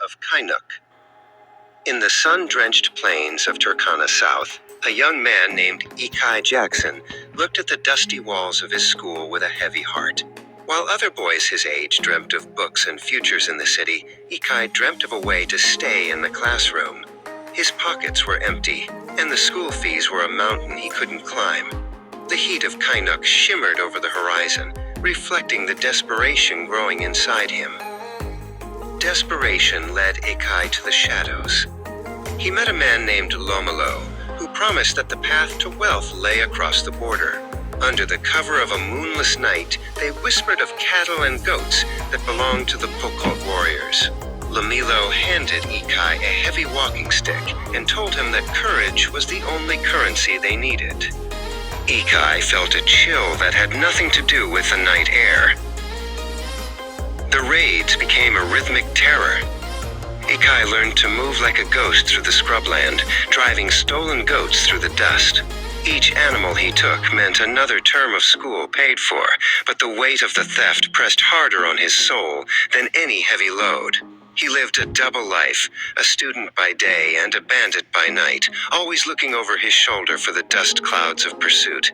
of Kainuk. In the sun-drenched plains of Turkana South, a young man named Ikai Jackson looked at the dusty walls of his school with a heavy heart. While other boys his age dreamt of books and futures in the city, Ikai dreamt of a way to stay in the classroom. His pockets were empty, and the school fees were a mountain he couldn't climb. The heat of Kainuk shimmered over the horizon, reflecting the desperation growing inside him. Desperation led Ikai to the shadows. He met a man named Lomelo, who promised that the path to wealth lay across the border. Under the cover of a moonless night, they whispered of cattle and goats that belonged to the Pokot warriors. Lomelo handed Ikai a heavy walking stick and told him that courage was the only currency they needed. Ikai felt a chill that had nothing to do with the night air. The raids became a rhythmic terror. Ikai learned to move like a ghost through the scrubland, driving stolen goats through the dust. Each animal he took meant another term of school paid for, but the weight of the theft pressed harder on his soul than any heavy load. He lived a double life, a student by day and a bandit by night, always looking over his shoulder for the dust clouds of pursuit.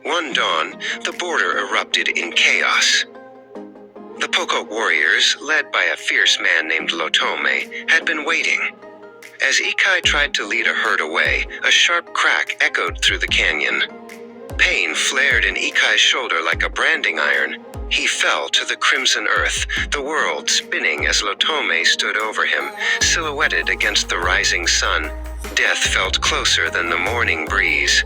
One dawn, the border erupted in chaos. The Pokot warriors, led by a fierce man named Lotome, had been waiting. As Ikai tried to lead a herd away, a sharp crack echoed through the canyon. Pain flared in Ikai's shoulder like a branding iron. He fell to the crimson earth, the world spinning as Lotome stood over him, silhouetted against the rising sun. Death felt closer than the morning breeze.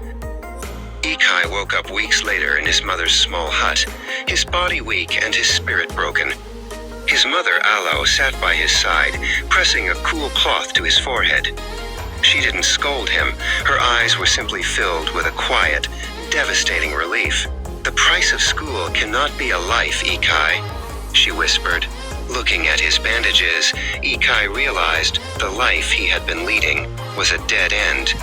Ikai woke up weeks later in his mother's small hut, his body weak and his spirit broken. His mother, Alo, sat by his side, pressing a cool cloth to his forehead. She didn't scold him. Her eyes were simply filled with a quiet, devastating relief. "The price of school cannot be a life, Ikai," she whispered. Looking at his bandages, Ikai realized the life he had been leading was a dead end.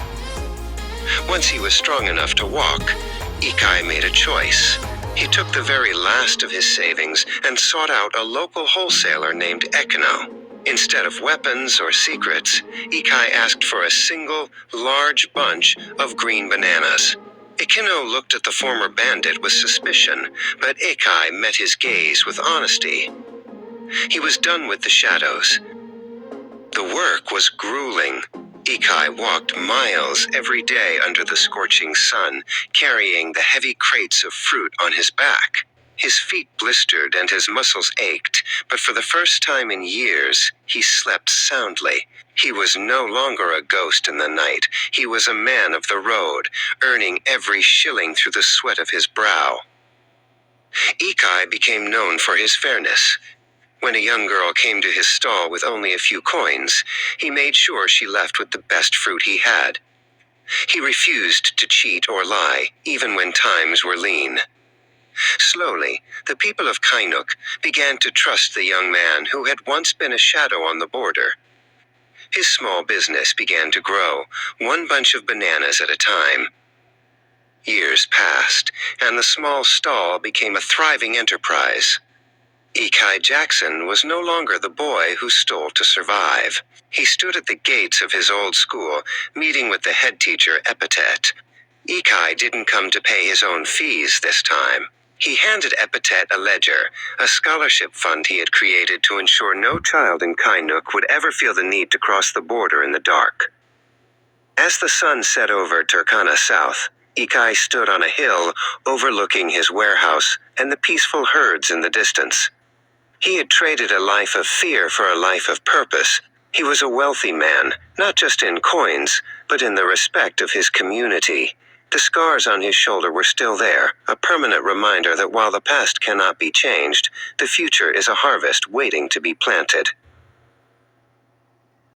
Once he was strong enough to walk, Ikai made a choice. He took the very last of his savings and sought out a local wholesaler named Ekino. Instead of weapons or secrets, Ikai asked for a single, large bunch of green bananas. Ekino looked at the former bandit with suspicion, but Ikai met his gaze with honesty. He was done with the shadows. The work was grueling. Ikai walked miles every day under the scorching sun, carrying the heavy crates of fruit on his back. His feet blistered and his muscles ached, but for the first time in years, he slept soundly. He was no longer a ghost in the night. He was a man of the road, earning every shilling through the sweat of his brow. Ikai became known for his fairness. When a young girl came to his stall with only a few coins, he made sure she left with the best fruit he had. He refused to cheat or lie, even when times were lean. Slowly, the people of Kainuk began to trust the young man who had once been a shadow on the border. His small business began to grow, one bunch of bananas at a time. Years passed, and the small stall became a thriving enterprise. Ikai Jackson was no longer the boy who stole to survive. He stood at the gates of his old school, meeting with the head teacher Epithet. Ikai didn't come to pay his own fees this time. He handed Epithet a ledger, a scholarship fund he had created to ensure no child in Kainuk would ever feel the need to cross the border in the dark. As the sun set over Turkana South, Ikai stood on a hill overlooking his warehouse and the peaceful herds in the distance. He had traded a life of fear for a life of purpose. He was a wealthy man, not just in coins, but in the respect of his community. The scars on his shoulder were still there, a permanent reminder that while the past cannot be changed, the future is a harvest waiting to be planted.